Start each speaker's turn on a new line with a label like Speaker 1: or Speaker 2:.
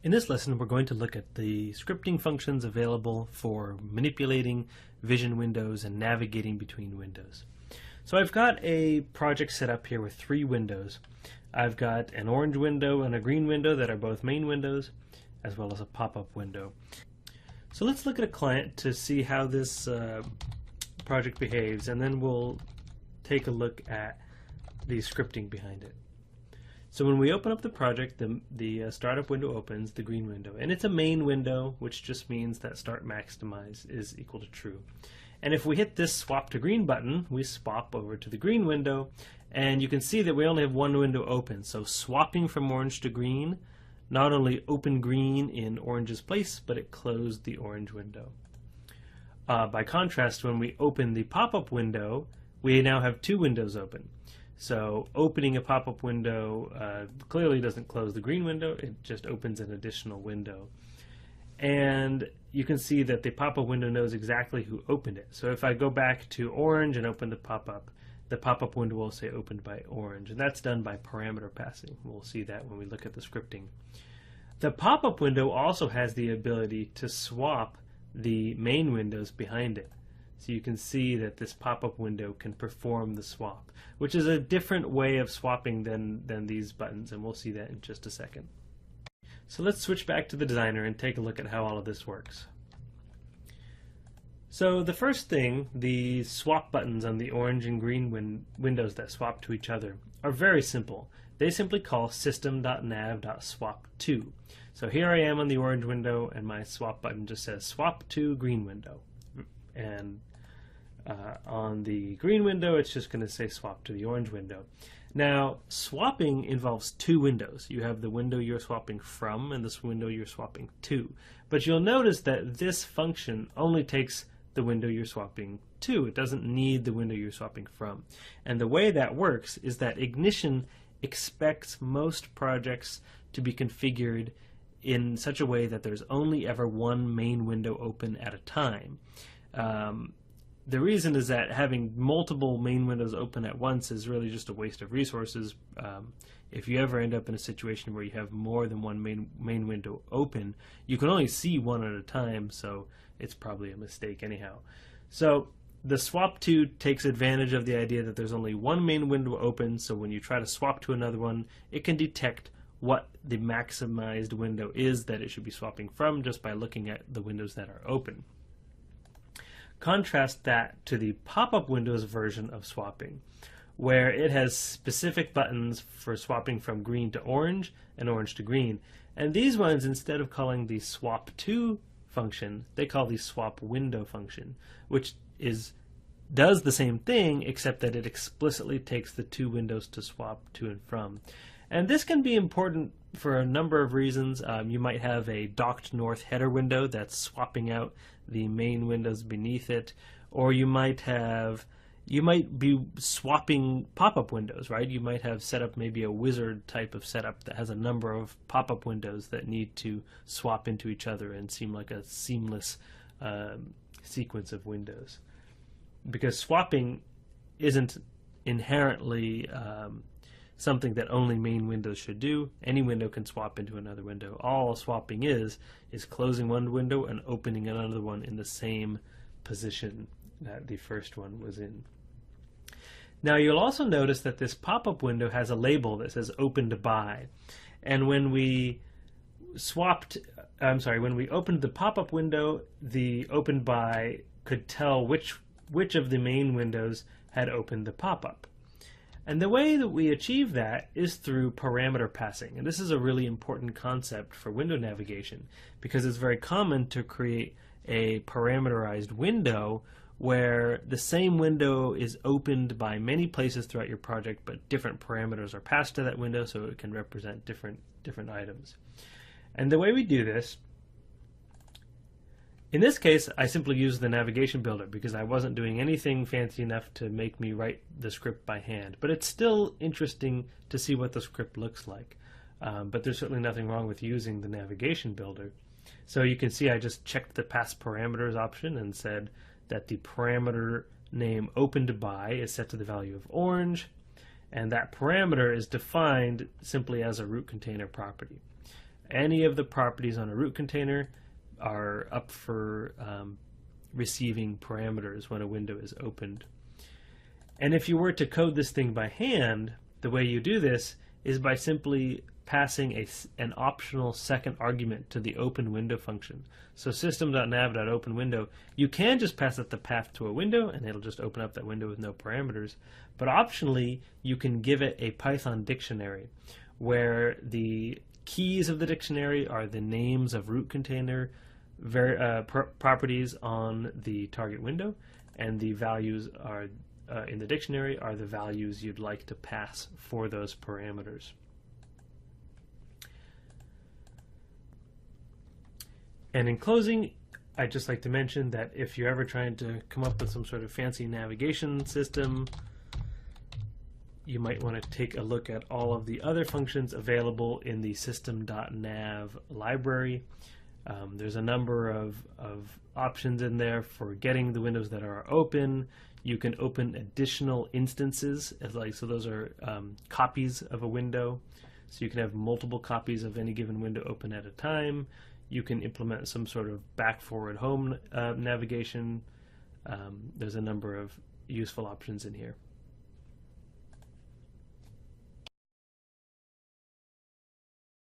Speaker 1: In this lesson, we're going to look at the scripting functions available for manipulating vision windows and navigating between windows. So I've got a project set up here with three windows. I've got an orange window and a green window that are both main windows, as well as a pop-up window. So let's look at a client to see how this project behaves, and then we'll take a look at the scripting behind it. So when we open up the project, the startup window opens, the green window, and it's a main window, which just means that start maximize is equal to true. And if we hit this swap to green button, we swap over to the green window, and you can see that we only have one window open. So swapping from orange to green not only opened green in orange's place, but it closed the orange window. By contrast, when we open the pop-up window, we now have two windows open. So opening a pop-up window clearly doesn't close the green window, it just opens an additional window. And you can see that the pop-up window knows exactly who opened it. So if I go back to orange and open the pop-up window will say opened by orange, and that's done by parameter passing. We'll see that when we look at the scripting. The pop-up window also has the ability to swap the main windows behind it. So you can see that this pop-up window can perform the swap, which is a different way of swapping than these buttons, and we'll see that in just a second. So let's switch back to the designer and take a look at how all of this works. So the first thing, the swap buttons on the orange and green windows that swap to each other are very simple. They simply call system.nav.swap2. So here I am on the orange window, and my swap button just says swap to green window. And on the green window, it's just going to say swap to the orange window. Now, swapping involves two windows. You have the window you're swapping from and this window you're swapping to. But you'll notice that this function only takes the window you're swapping to. It doesn't need the window you're swapping from. And the way that works is that Ignition expects most projects to be configured in such a way that there's only ever one main window open at a time. The reason is that having multiple main windows open at once is really just a waste of resources. If you ever end up in a situation where you have more than one main window open, you can only see one at a time, so it's probably a mistake anyhow. So the swap to takes advantage of the idea that there's only one main window open, so when you try to swap to another one, it can detect what the maximized window is that it should be swapping from just by looking at the windows that are open. Contrast that to the pop-up windows version of swapping, where it has specific buttons for swapping from green to orange and orange to green. And these ones, instead of calling the swap to function, they call the swap window function, which does the same thing, except that it explicitly takes the two windows to swap to and from. And this can be important for a number of reasons. You might have a docked north header window that's swapping out the main windows beneath it, or you might be swapping pop-up windows, right? You might have set up maybe a wizard type of setup that has a number of pop-up windows that need to swap into each other and seem like a seamless sequence of windows. Because swapping isn't inherently something that only main windows should do. Any window can swap into another window. All swapping is closing one window and opening another one in the same position that the first one was in. Now you'll also notice that this pop-up window has a label that says opened by. And when we when we opened the pop-up window, the opened by could tell which of the main windows had opened the pop-up. And the way that we achieve that is through parameter passing. And this is a really important concept for window navigation because it's very common to create a parameterized window where the same window is opened by many places throughout your project, but different parameters are passed to that window so it can represent different items. And the way we do this, in this case, I simply used the navigation builder because I wasn't doing anything fancy enough to make me write the script by hand. But it's still interesting to see what the script looks like. But there's certainly nothing wrong with using the navigation builder. So you can see I just checked the pass parameters option and said that the parameter name opened by is set to the value of orange, and that parameter is defined simply as a root container property. Any of the properties on a root container are up for receiving parameters when a window is opened. And if you were to code this thing by hand, the way you do this is by simply passing an optional second argument to the open window function. So system.nav.openWindow, you can just pass it the path to a window and it'll just open up that window with no parameters. But optionally, you can give it a Python dictionary where the keys of the dictionary are the names of root container properties on the target window, and the values are in the dictionary are the values you'd like to pass for those parameters. And in closing, I'd just like to mention that if you're ever trying to come up with some sort of fancy navigation system, you might want to take a look at all of the other functions available in the system.nav library. There's a number of options in there for getting the windows that are open. You can open additional instances, so those are copies of a window. So you can have multiple copies of any given window open at a time. You can implement some sort of back, forward, home navigation. There's a number of useful options in here.